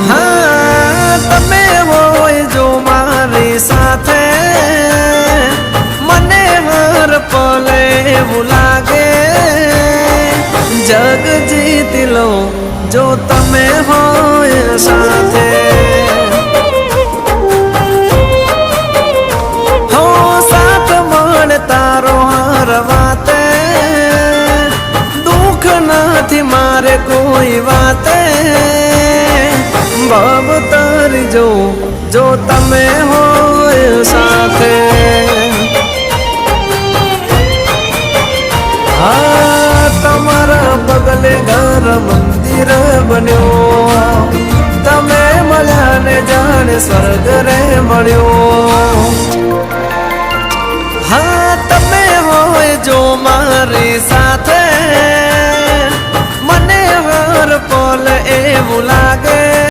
हाँ तमे होय जो मारी साथे मने हर पले એવું લાગે जग जीत लो जो तमे होय साथे हो साथ मण तारो हर वाते दुख नाथी मारे कोई वाते बाब तारी जो तमे होय साथे हाँ तमारा बगले घर मंदिर बन्यो तमे मळ्या ने जाने स्वर्ग रे मळ्यो हाँ तमे होय जो मारी साथे मने हर पल एवुं